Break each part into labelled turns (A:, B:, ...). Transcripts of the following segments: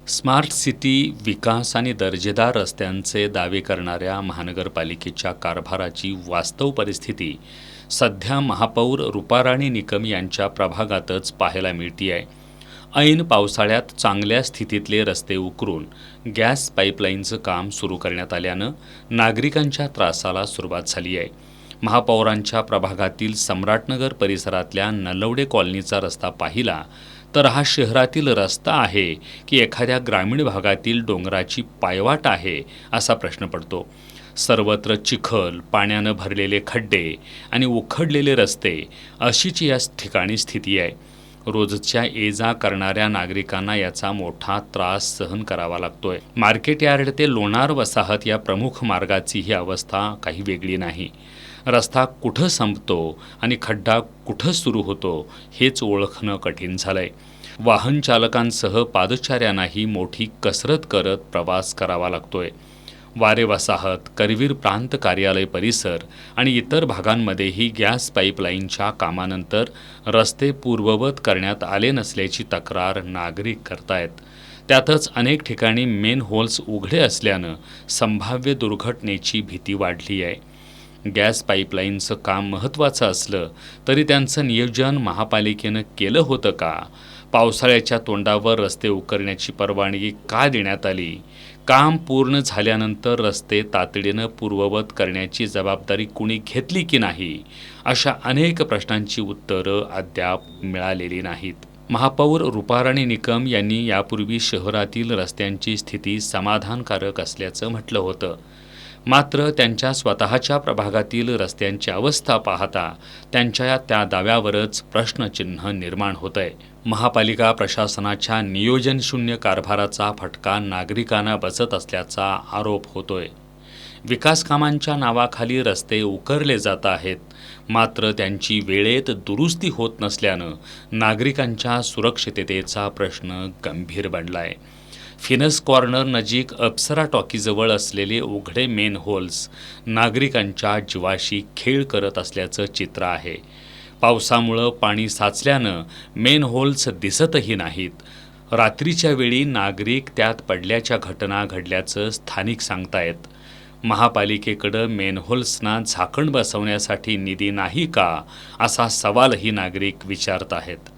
A: Smart city विकास आणि दर्जेदार रस्त्यांचे दावे करणाऱ्या महानगरपालिकेच्या कारभाराची वास्तव परिस्थिती सध्या महापौर रूपाराणी निकम यांच्या प्रभागातच पाहायला मिळते आहे. ऐन पावसाळ्यात चांगल्या स्थितीतले रस्ते उकरून गॅस पाईपलाईनचं काम सुरू करण्यात आल्यानं नागरिकांच्या त्रासाला सुरुवात झाली आहे. महापौरांच्या प्रभागातील सम्राटनगर परिसरातल्या नलवडे कॉलनीचा रस्ता पाहिला तर हा शहरातील रस्ता आहे की एखाद्या ग्रामीण भागातील डोंगराची पायवाट आहे असा प्रश्न पडतो. सर्वत्र चिखल, पाण्यानं भरलेले खड्डे आणि उखडलेले रस्ते अशीच या ठिकाणी स्थिती आहे. रोजच्या ये-जा करणाऱ्या नागरिकांना याचा मोठा त्रास सहन करावा लागतोय. मार्केट यार्ड ते लोणार वसाहत या प्रमुख मार्गाची ही अवस्था काही वेगळी नाही. रस्ता कुठं संपतो आणि खड्डा कुठं सुरू होतो हेच ओळखणं कठीण झालंय. वाहन चालकांसह पादचाऱ्यांनाही मोठी कसरत करत प्रवास करावा लागतोय. वारे वसाहत, करवीर प्रांत कार्यालय परिसर आणि इतर भागांमध्येही गॅस पाईपलाईनच्या कामानंतर रस्ते पूर्ववत करण्यात आले नसल्याची तक्रार नागरिक करतायत. त्यातच अनेक ठिकाणी मेन होल्स उघडे असल्यानं संभाव्य दुर्घटनेची भीती वाढली आहे. गॅस पाईपलाईनचं काम महत्त्वाचं असलं तरी त्यांचं नियोजन महापालिकेनं केलं होतं का? पावसाळ्याच्या तोंडावर रस्ते उकरण्याची परवानगी का देण्यात आली? काम पूर्ण झाल्यानंतर रस्ते तातडीनं पूर्ववत करण्याची जबाबदारी कुणी घेतली की नाही? अशा अनेक प्रश्नांची उत्तरं अद्याप मिळालेली नाहीत. महापौर रूपाराणी निकम यांनी यापूर्वी शहरातील रस्त्यांची स्थिती समाधानकारक असल्याचं म्हटलं होतं. मात्र त्यांच्या स्वतःच्या प्रभागातील रस्त्यांची अवस्था पाहता त्यांच्या त्या दाव्यावरच प्रश्नचिन्ह निर्माण होतंय. महापालिका प्रशासनाच्या नियोजनशून्य कारभाराचा फटका नागरिकांना बसत असल्याचा आरोप होतोय. विकास कामांच्या नावाखाली रस्ते उकरले जात आहेत, मात्र त्यांची वेळेत दुरुस्ती होत नसल्यानं नागरिकांच्या सुरक्षिततेचा प्रश्न गंभीर बनलाय. फिनस कॉर्नर नजीक अप्सरा टॉकीजवळ असलेले उघडे मेन होल्स नागरिकांच्या जीवाशी खेळ करत असल्याचं चित्र आहे. पावसामुळं पाणी साचल्यानं मेन होल्स दिसतही नाहीत. रात्रीच्या वेळी नागरिक त्यात पडल्याच्या घटना घडल्याचं स्थानिक सांगतायत. महापालिकेकडं मेन होल्सना झाकण बसवण्यासाठी निधी नाही का, असा सवालही नागरिक विचारत आहेत.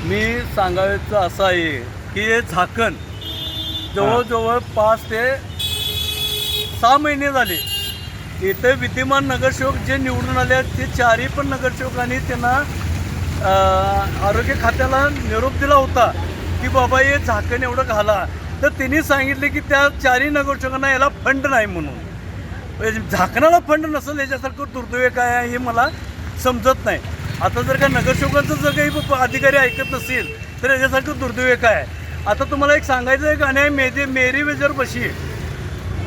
B: मी सांगायचं असं आहे की हे झाकण जवळजवळ 5 ते 6 महिने झाले. इथे विद्यमान नगरसेवक जे निवडून आले ते 4ही पण नगरसेवकांनी त्यांना आरोग्य खात्याला निरोप दिला होता की बाबा हे झाकण एवढं घाला. तर त्यांनी सांगितले की त्या 4ही नगरसेवकांना याला फंड नाही म्हणून. झाकणाला फंड नसेल याच्यासारखं दुर्दैव काय आहे हे मला समजत नाही. आता जर का नगरसेवकांचं जर काही अधिकारी ऐकत नसेल तर याच्यासारखं दुर्दैव काय आहे. आता तुम्हाला एक सांगायचं आहे गाणं आहे मेरी वेजर बशी.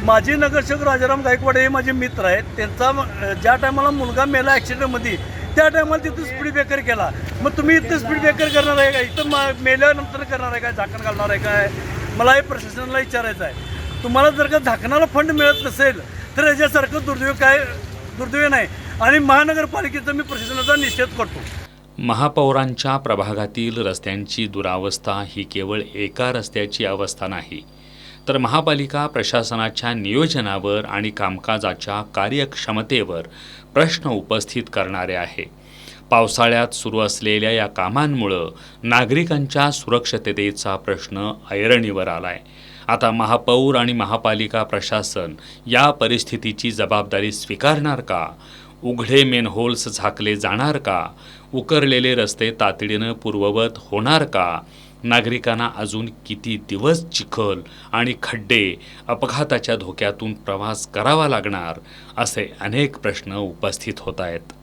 B: माजी नगरसेवक राजाराम गायकवाड हे माझे मित्र आहेत. त्यांचा ज्या टायमाला मुलगा मेला ॲक्सिडेंटमध्ये त्या टायमाला तिथं स्पीड ब्रेकर केला. मग तुम्ही इथं स्पीड ब्रेकर करणार आहे का? इथं मेल्यानंतर करणार आहे काय? झाकण घालणार आहे काय? मला हे प्रशासनाला विचारायचं आहे. तुम्हाला जर का झाकणाला फंड मिळत नसेल तर याच्यासारखं दुर्दैव नाही. आणि महानगरपालिकेचा मी प्रशासनाचा निषेध करतो.
A: महापौरांच्या प्रभागातील रस्त्यांची दुरावस्था ही केवळ एका रस्त्याची अवस्था नाही, तर महापालिका प्रशासनाच्या नियोजनावर आणि कामकाजाच्या कार्यक्षमतेवर प्रश्न उपस्थित करणारे आहे. पावसाळ्यात सुरू असलेल्या या कामांमुळं नागरिकांच्या सुरक्षिततेचा प्रश्न ऐरणीवर आलाय. आता महापौर आणि महापालिका प्रशासन या परिस्थितीची जबाबदारी स्वीकारणार का? उघडे मेन होल्स झाकले जाणार का? उकरलेले रस्ते तातडीनं पूर्ववत होणार का? नागरिकांना अजून किती दिवस चिखल आणि खड्डे, अपघाताच्या धोक्यातून प्रवास करावा लागणार? असे अनेक प्रश्न उपस्थित होत आहेत.